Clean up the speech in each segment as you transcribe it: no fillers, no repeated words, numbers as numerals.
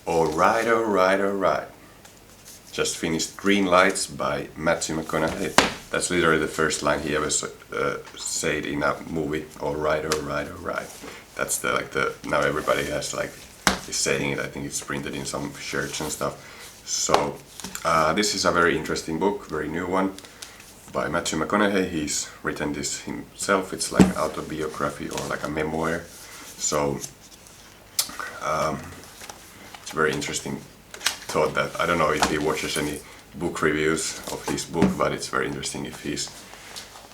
Alright, alright, alright. Just finished Greenlights by Matthew McConnahey. That's literally the first line he ever said in a movie. Alright, alright, alright. That's the now everybody has is saying it. I think it's printed in some shirts and stuff. So this is a very interesting book, very new one by Matthew McConnahey. He's written this himself. It's like an autobiography or like a memoir. So it's very interesting thought that I don't know if he watches any book reviews of his book, but it's very interesting if he's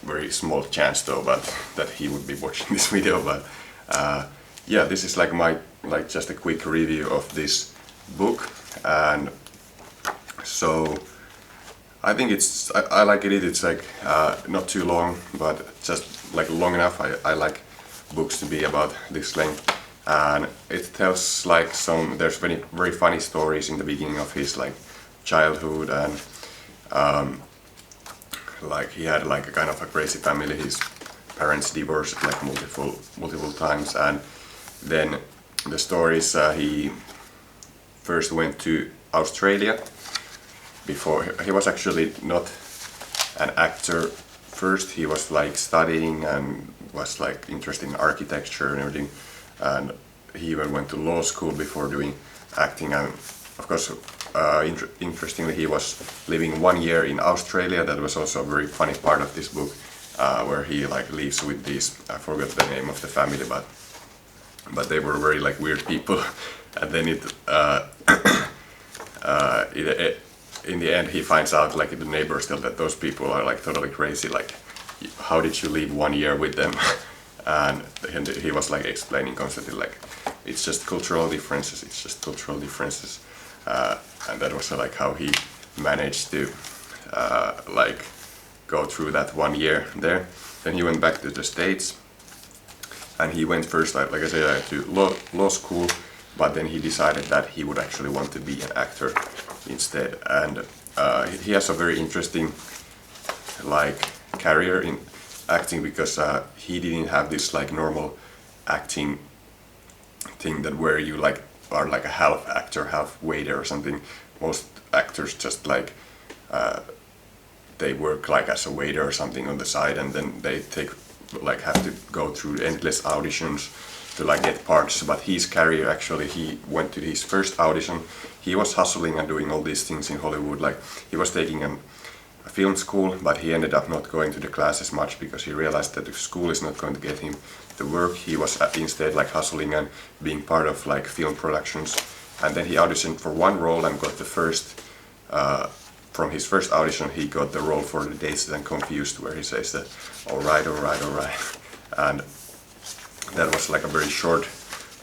very small chance though, but that he would be watching this video. But yeah, this is just a quick review of this book, and so I think I like it. It's not too long, but just long enough. I like books to be about this length, and it tells there's very funny stories in the beginning of his childhood, and he had a kind of a crazy family. His parents divorced multiple times, and then the stories he first went to Australia. Before he was actually not an actor first, he was studying and was interested in architecture and everything, and he even went to law school before doing acting. And of course interestingly, he was living 1 year in Australia. That was also a very funny part of this book, where he lives with these, I forgot the name of the family, but they were very weird people. And then in the end he finds out the neighbors tell that those people are totally crazy, how did you live 1 year with them? And he was explaining constantly it's just cultural differences, and that was how he managed to go through that 1 year there. Then he went back to the States, and he went first like I said to law school, but then he decided that he would actually want to be an actor instead. And he has a very interesting career in acting, because he didn't have this normal acting thing that where you are a half actor, half waiter or something. Most actors just they work as a waiter or something on the side, and then they have to go through endless auditions to get parts. But his career, actually, he went to his first audition. He was hustling and doing all these things in Hollywood. He was taking a film school, but he ended up not going to the classes much because he realized that if school is not going to get him the work, he was instead hustling and being part of film productions. And then he auditioned for one role and got the first. From his first audition, he got the role for the Dazed and Confused, where he says that alright, alright, alright, and that was a very short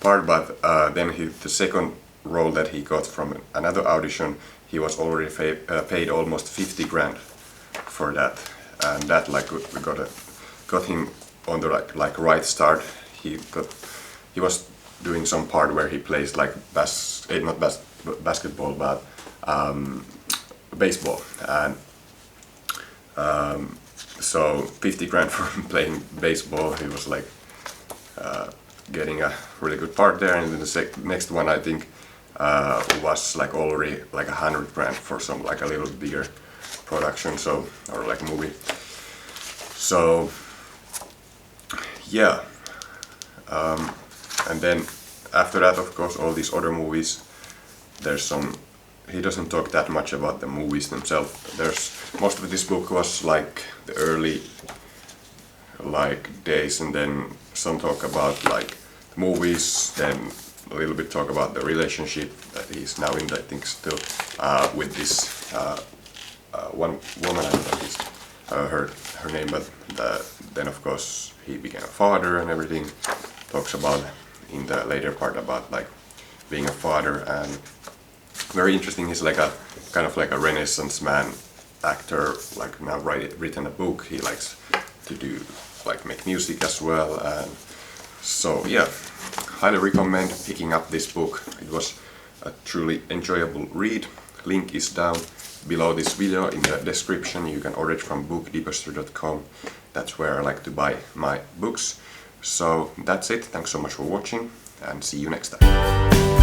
part. But then the second role that he got from another audition, he was already paid almost 50 grand for that, and that got him on the right start. He was doing some part where he plays not basketball, but baseball, and so 50 grand for playing baseball. He was getting a really good part there. And then the next one, I think, was already 100 grand for some a little bigger production, so, or movie. So yeah, and then after that, of course, all these other movies, he doesn't talk that much about the movies themselves. Most of this book was the early days, and then some talk about movies, then a little bit talk about the relationship that he's now in, I think still, with this one woman. I don't know her name, but then of course he became a father and everything. Talks about in the later part about being a father, and very interesting. He's a kind of a Renaissance man actor, now written a book. He likes to do make music as well, and so yeah, highly recommend picking up this book. It was a truly enjoyable read. Link is down below this video in the description. You can order it from bookdeposter.com. That's where I like to buy my books. So that's it. Thanks so much for watching, and see you next time.